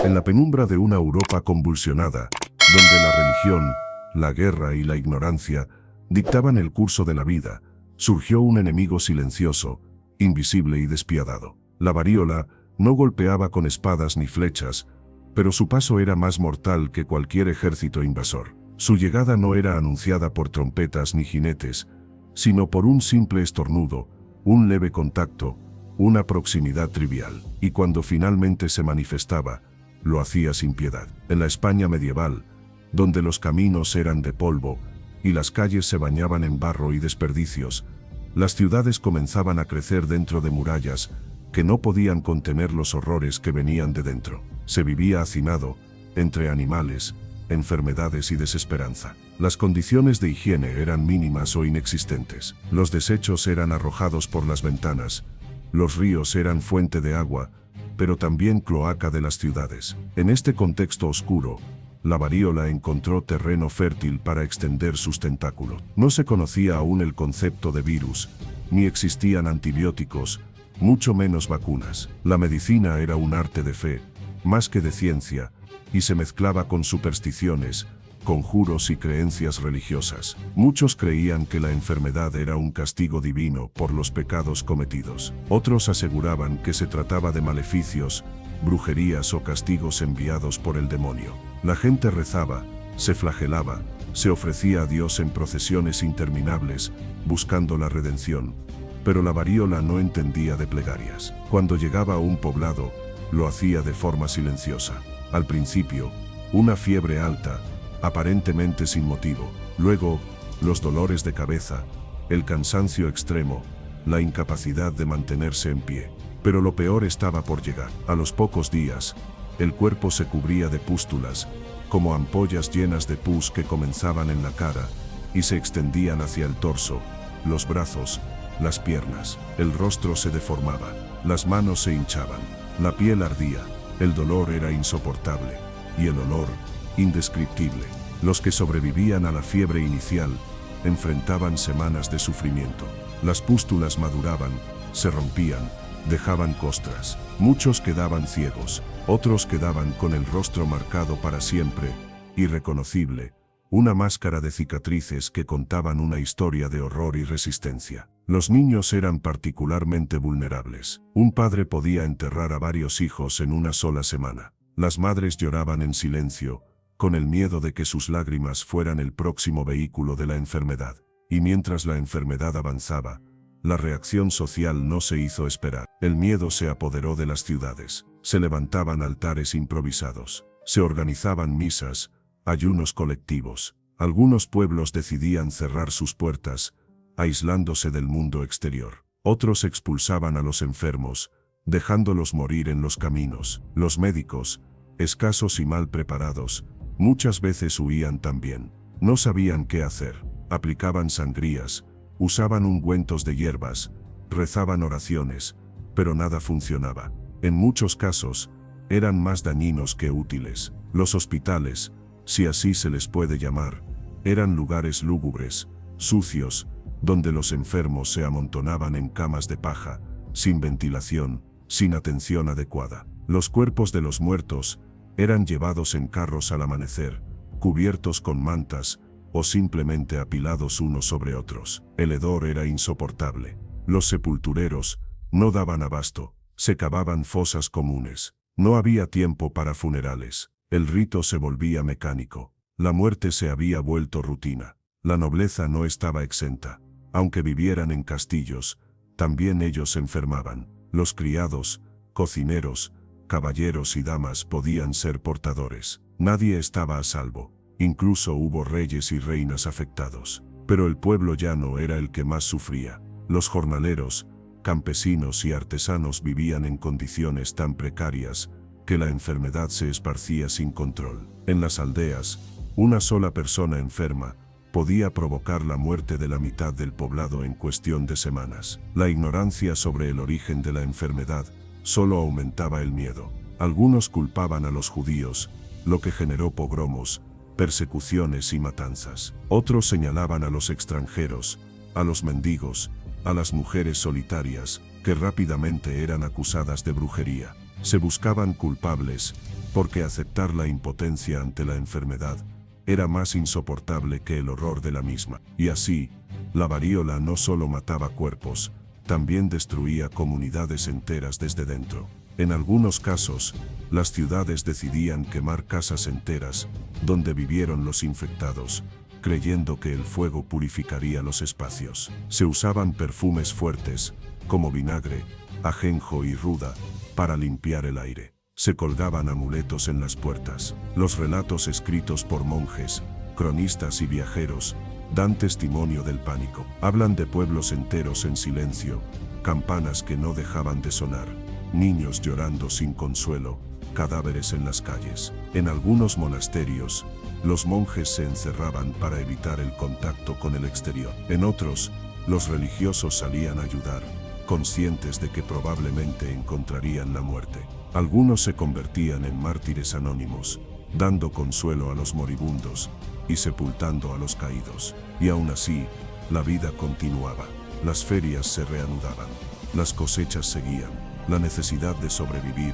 En la penumbra de una Europa convulsionada, donde la religión, la guerra y la ignorancia dictaban el curso de la vida, surgió un enemigo silencioso, invisible y despiadado. La varíola no golpeaba con espadas ni flechas, pero su paso era más mortal que cualquier ejército invasor. Su llegada no era anunciada por trompetas ni jinetes, sino por un simple estornudo, un leve contacto, una proximidad trivial. Y cuando finalmente se manifestaba, lo hacía sin piedad. En la España medieval, donde los caminos eran de polvo y las calles se bañaban en barro y desperdicios, las ciudades comenzaban a crecer dentro de murallas que no podían contener los horrores que venían de dentro. Se vivía hacinado, entre animales, enfermedades y desesperanza. Las condiciones de higiene eran mínimas o inexistentes. Los desechos eran arrojados por las ventanas. Los ríos eran fuente de agua, pero también cloaca de las ciudades. En este contexto oscuro, la varíola encontró terreno fértil para extender sus tentáculos. No se conocía aún el concepto de virus, ni existían antibióticos, mucho menos vacunas. La medicina era un arte de fe, más que de ciencia, y se mezclaba con supersticiones, conjuros y creencias religiosas. Muchos creían que la enfermedad era un castigo divino por los pecados cometidos. Otros aseguraban que se trataba de maleficios, brujerías o castigos enviados por el demonio. La gente rezaba, se flagelaba, se ofrecía a Dios en procesiones interminables, buscando la redención. Pero la varíola no entendía de plegarias. Cuando llegaba a un poblado, lo hacía de forma silenciosa. Al principio, una fiebre alta, aparentemente sin motivo. Luego, los dolores de cabeza, el cansancio extremo, la incapacidad de mantenerse en pie. Pero lo peor estaba por llegar. A los pocos días, el cuerpo se cubría de pústulas, como ampollas llenas de pus que comenzaban en la cara y se extendían hacia el torso, los brazos, las piernas. El rostro se deformaba, las manos se hinchaban, la piel ardía, el dolor era insoportable y el olor, indescriptible. Los que sobrevivían a la fiebre inicial enfrentaban semanas de sufrimiento. Las pústulas maduraban, se rompían, dejaban costras. Muchos quedaban ciegos, otros quedaban con el rostro marcado para siempre, irreconocible, una máscara de cicatrices que contaban una historia de horror y resistencia. Los niños eran particularmente vulnerables. Un padre podía enterrar a varios hijos en una sola semana. Las madres lloraban en silencio, con el miedo de que sus lágrimas fueran el próximo vehículo de la enfermedad. Y mientras la enfermedad avanzaba, la reacción social no se hizo esperar. El miedo se apoderó de las ciudades. Se levantaban altares improvisados. Se organizaban misas, ayunos colectivos. Algunos pueblos decidían cerrar sus puertas, aislándose del mundo exterior. Otros expulsaban a los enfermos, dejándolos morir en los caminos. Los médicos, escasos y mal preparados, muchas veces huían también. No sabían qué hacer. Aplicaban sangrías, usaban ungüentos de hierbas, rezaban oraciones, pero nada funcionaba. En muchos casos, eran más dañinos que útiles. Los hospitales, si así se les puede llamar, eran lugares lúgubres, sucios, donde los enfermos se amontonaban en camas de paja, sin ventilación, sin atención adecuada. Los cuerpos de los muertos eran llevados en carros al amanecer, cubiertos con mantas, o simplemente apilados unos sobre otros. El hedor era insoportable. Los sepultureros no daban abasto, se cavaban fosas comunes. No había tiempo para funerales. El rito se volvía mecánico. La muerte se había vuelto rutina. La nobleza no estaba exenta. Aunque vivieran en castillos, también ellos se enfermaban. Los criados, cocineros, caballeros y damas podían ser portadores. Nadie estaba a salvo. Incluso hubo reyes y reinas afectados. Pero el pueblo llano era el que más sufría. Los jornaleros, campesinos y artesanos vivían en condiciones tan precarias que la enfermedad se esparcía sin control. En las aldeas, una sola persona enferma podía provocar la muerte de la mitad del poblado en cuestión de semanas. La ignorancia sobre el origen de la enfermedad solo aumentaba el miedo. Algunos culpaban a los judíos, lo que generó pogromos, persecuciones y matanzas. Otros señalaban a los extranjeros, a los mendigos, a las mujeres solitarias, que rápidamente eran acusadas de brujería. Se buscaban culpables, porque aceptar la impotencia ante la enfermedad era más insoportable que el horror de la misma. Y así, la varíola no solo mataba cuerpos, también destruía comunidades enteras desde dentro. En algunos casos, las ciudades decidían quemar casas enteras, donde vivieron los infectados, creyendo que el fuego purificaría los espacios. Se usaban perfumes fuertes, como vinagre, ajenjo y ruda, para limpiar el aire. Se colgaban amuletos en las puertas. Los relatos escritos por monjes, cronistas y viajeros dan testimonio del pánico. Hablan de pueblos enteros en silencio, campanas que no dejaban de sonar, niños llorando sin consuelo, cadáveres en las calles. En algunos monasterios, los monjes se encerraban para evitar el contacto con el exterior. En otros, los religiosos salían a ayudar, conscientes de que probablemente encontrarían la muerte. Algunos se convertían en mártires anónimos, dando consuelo a los moribundos y sepultando a los caídos. Y aún así, la vida continuaba. Las ferias se reanudaban, las cosechas seguían. La necesidad de sobrevivir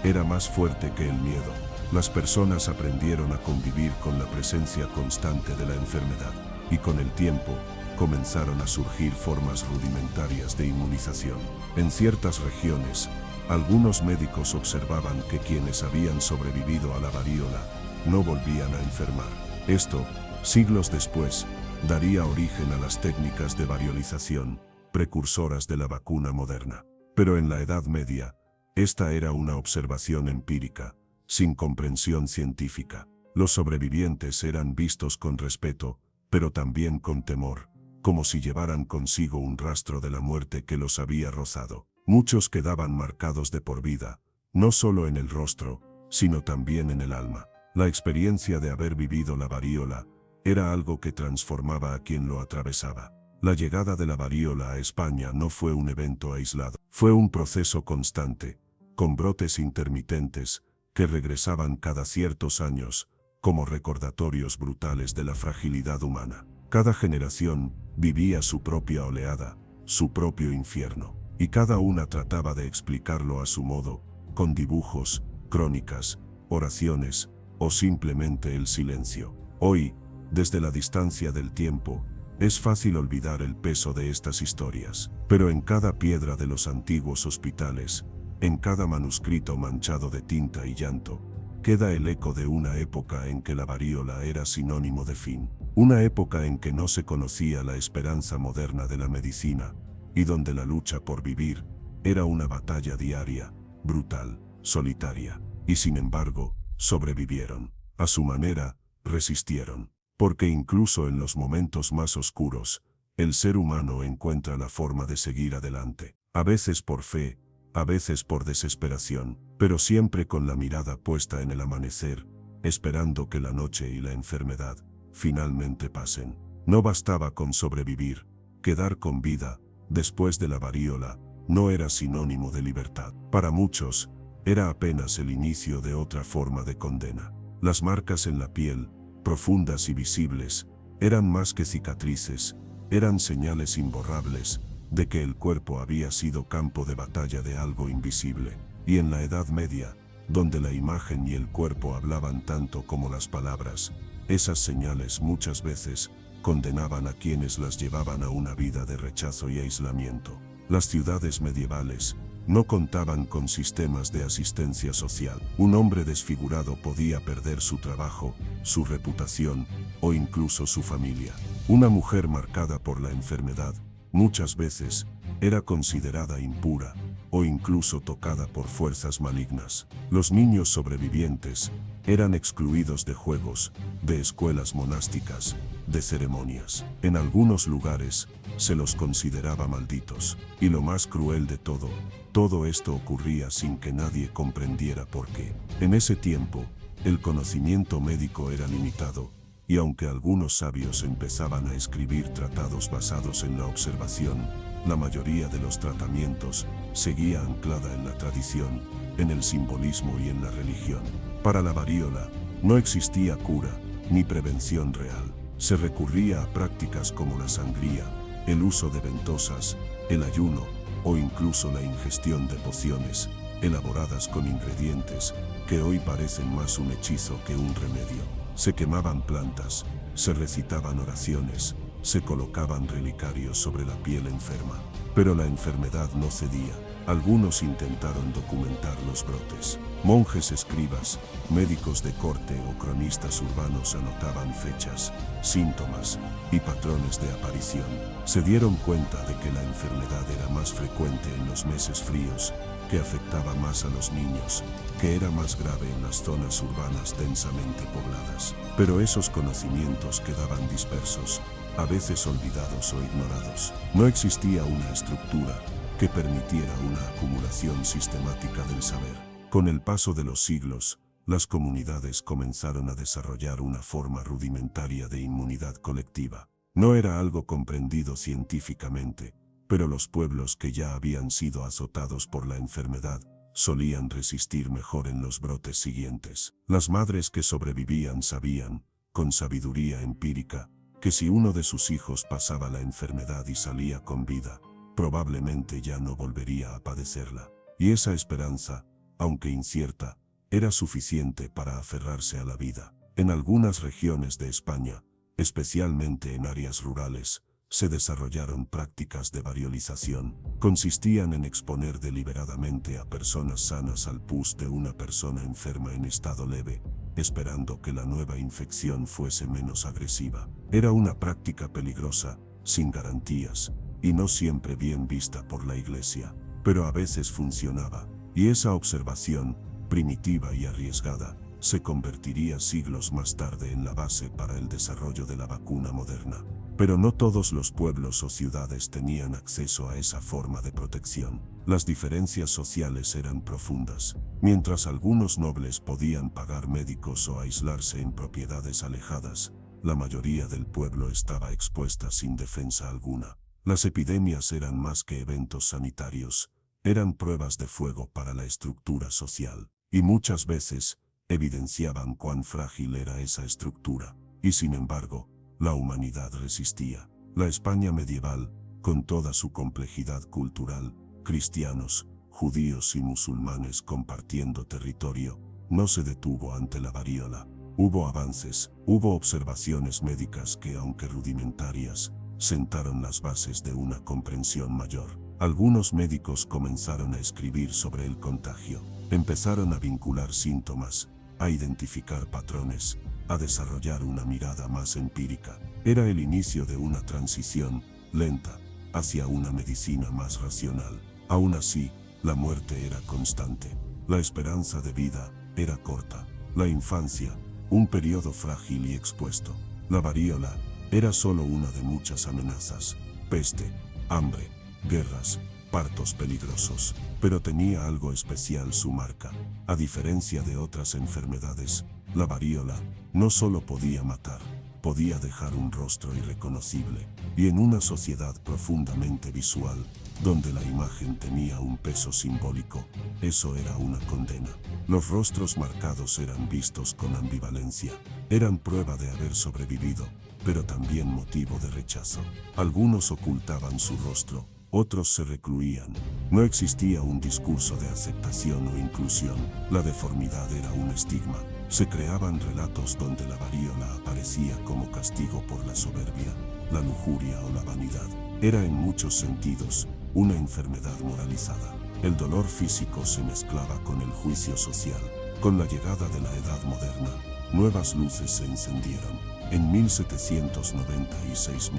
era más fuerte que el miedo. Las personas aprendieron a convivir con la presencia constante de la enfermedad, y con el tiempo, comenzaron a surgir formas rudimentarias de inmunización. En ciertas regiones, algunos médicos observaban que quienes habían sobrevivido a la varíola no volvían a enfermar. Esto, siglos después, daría origen a las técnicas de variolización, precursoras de la vacuna moderna. Pero en la Edad Media, esta era una observación empírica, sin comprensión científica. Los sobrevivientes eran vistos con respeto, pero también con temor, como si llevaran consigo un rastro de la muerte que los había rozado. Muchos quedaban marcados de por vida, no solo en el rostro, sino también en el alma. La experiencia de haber vivido la varíola era algo que transformaba a quien lo atravesaba. La llegada de la varíola a España no fue un evento aislado, fue un proceso constante, con brotes intermitentes que regresaban cada ciertos años, como recordatorios brutales de la fragilidad humana. Cada generación vivía su propia oleada, su propio infierno, y cada una trataba de explicarlo a su modo, con dibujos, crónicas, oraciones, o simplemente el silencio. Hoy, desde la distancia del tiempo, es fácil olvidar el peso de estas historias, pero en cada piedra de los antiguos hospitales, en cada manuscrito manchado de tinta y llanto, queda el eco de una época en que la varíola era sinónimo de fin, una época en que no se conocía la esperanza moderna de la medicina, y donde la lucha por vivir era una batalla diaria, brutal, solitaria, y sin embargo, sobrevivieron. A su manera, resistieron, porque incluso en los momentos más oscuros, el ser humano encuentra la forma de seguir adelante, a veces por fe, a veces por desesperación, pero siempre con la mirada puesta en el amanecer, esperando que la noche y la enfermedad finalmente pasen. No bastaba con sobrevivir, quedar con vida, después de la varíola, no era sinónimo de libertad. Para muchos, era apenas el inicio de otra forma de condena. Las marcas en la piel, profundas y visibles, eran más que cicatrices, eran señales imborrables de que el cuerpo había sido campo de batalla de algo invisible. Y en la Edad Media, donde la imagen y el cuerpo hablaban tanto como las palabras, esas señales muchas veces condenaban a quienes las llevaban a una vida de rechazo y aislamiento. Las ciudades medievales no contaban con sistemas de asistencia social. Un hombre desfigurado podía perder su trabajo, su reputación o incluso su familia. Una mujer marcada por la enfermedad, muchas veces, era considerada impura o incluso tocada por fuerzas malignas. Los niños sobrevivientes eran excluidos de juegos, de escuelas monásticas, de ceremonias. En algunos lugares, se los consideraba malditos. Y lo más cruel de todo esto ocurría sin que nadie comprendiera por qué. En ese tiempo, el conocimiento médico era limitado, y aunque algunos sabios empezaban a escribir tratados basados en la observación, la mayoría de los tratamientos seguía anclada en la tradición, en el simbolismo y en la religión. Para la varíola, no existía cura, ni prevención real. Se recurría a prácticas como la sangría, el uso de ventosas, el ayuno, o incluso la ingestión de pociones, elaboradas con ingredientes que hoy parecen más un hechizo que un remedio. Se quemaban plantas, se recitaban oraciones, se colocaban relicarios sobre la piel enferma. Pero la enfermedad no cedía. Algunos intentaron documentar los brotes. Monjes escribas, médicos de corte o cronistas urbanos anotaban fechas, síntomas y patrones de aparición. Se dieron cuenta de que la enfermedad era más frecuente en los meses fríos, que afectaba más a los niños, que era más grave en las zonas urbanas densamente pobladas. Pero esos conocimientos quedaban dispersos, a veces olvidados o ignorados. No existía una estructura que permitiera una acumulación sistemática del saber. Con el paso de los siglos, las comunidades comenzaron a desarrollar una forma rudimentaria de inmunidad colectiva. No era algo comprendido científicamente, pero los pueblos que ya habían sido azotados por la enfermedad solían resistir mejor en los brotes siguientes. Las madres que sobrevivían sabían, con sabiduría empírica, que si uno de sus hijos pasaba la enfermedad y salía con vida, probablemente ya no volvería a padecerla. Y esa esperanza, aunque incierta, era suficiente para aferrarse a la vida. En algunas regiones de España, especialmente en áreas rurales, se desarrollaron prácticas de variolización. Consistían en exponer deliberadamente a personas sanas al pus de una persona enferma en estado leve, esperando que la nueva infección fuese menos agresiva. Era una práctica peligrosa, sin garantías, y no siempre bien vista por la Iglesia, pero a veces funcionaba, y esa observación, primitiva y arriesgada, se convertiría siglos más tarde en la base para el desarrollo de la vacuna moderna. Pero no todos los pueblos o ciudades tenían acceso a esa forma de protección. Las diferencias sociales eran profundas. Mientras algunos nobles podían pagar médicos o aislarse en propiedades alejadas, la mayoría del pueblo estaba expuesta sin defensa alguna. Las epidemias eran más que eventos sanitarios, eran pruebas de fuego para la estructura social, y muchas veces evidenciaban cuán frágil era esa estructura. Y sin embargo, la humanidad resistía. La España medieval, con toda su complejidad cultural, cristianos, judíos y musulmanes compartiendo territorio, no se detuvo ante la varíola. Hubo avances, hubo observaciones médicas que, aunque rudimentarias, sentaron las bases de una comprensión mayor. Algunos médicos comenzaron a escribir sobre el contagio, empezaron a vincular síntomas, a identificar patrones, a desarrollar una mirada más empírica. Era el inicio de una transición, lenta, hacia una medicina más racional. Aún así, la muerte era constante. La esperanza de vida era corta. La infancia, un periodo frágil y expuesto. La varíola era solo una de muchas amenazas. Peste, hambre, guerras, partos peligrosos. Pero tenía algo especial su marca. A diferencia de otras enfermedades, la varíola no solo podía matar, podía dejar un rostro irreconocible. Y en una sociedad profundamente visual, donde la imagen tenía un peso simbólico, eso era una condena. Los rostros marcados eran vistos con ambivalencia. Eran prueba de haber sobrevivido, pero también motivo de rechazo. Algunos ocultaban su rostro, otros se recluían. No existía un discurso de aceptación o inclusión. La deformidad era un estigma. Se creaban relatos donde la varíola aparecía como castigo por la soberbia, la lujuria o la vanidad. Era en muchos sentidos una enfermedad moralizada. El dolor físico se mezclaba con el juicio social. Con la llegada de la Edad Moderna, nuevas luces se encendieron. En 1796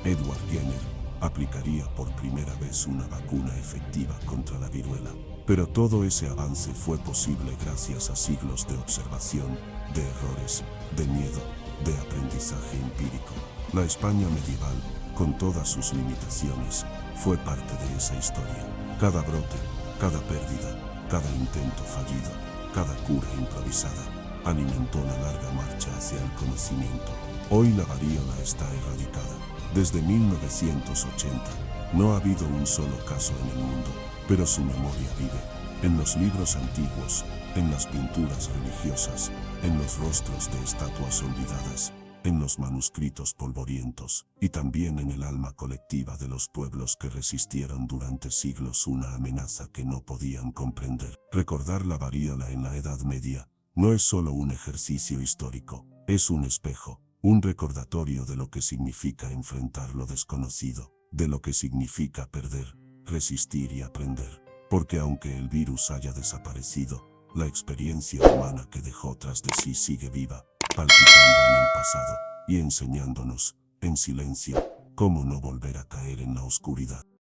Edward Jenner aplicaría por primera vez una vacuna efectiva contra la viruela. Pero todo ese avance fue posible gracias a siglos de observación, de errores, de miedo, de aprendizaje empírico. La España medieval, con todas sus limitaciones, fue parte de esa historia. Cada brote, cada pérdida, cada intento fallido, cada cura improvisada, alimentó la larga marcha hacia el conocimiento. Hoy la varíola está erradicada. Desde 1980, no ha habido un solo caso en el mundo, pero su memoria vive. En los libros antiguos, en las pinturas religiosas, en los rostros de estatuas olvidadas. en los manuscritos polvorientos, y también en el alma colectiva de los pueblos que resistieron durante siglos una amenaza que no podían comprender. Recordar la varíola en la Edad Media no es solo un ejercicio histórico, es un espejo, un recordatorio de lo que significa enfrentar lo desconocido, de lo que significa perder, resistir y aprender. Porque aunque el virus haya desaparecido, la experiencia humana que dejó tras de sí sigue viva, palpitando en el pasado y enseñándonos, en silencio, cómo no volver a caer en la oscuridad.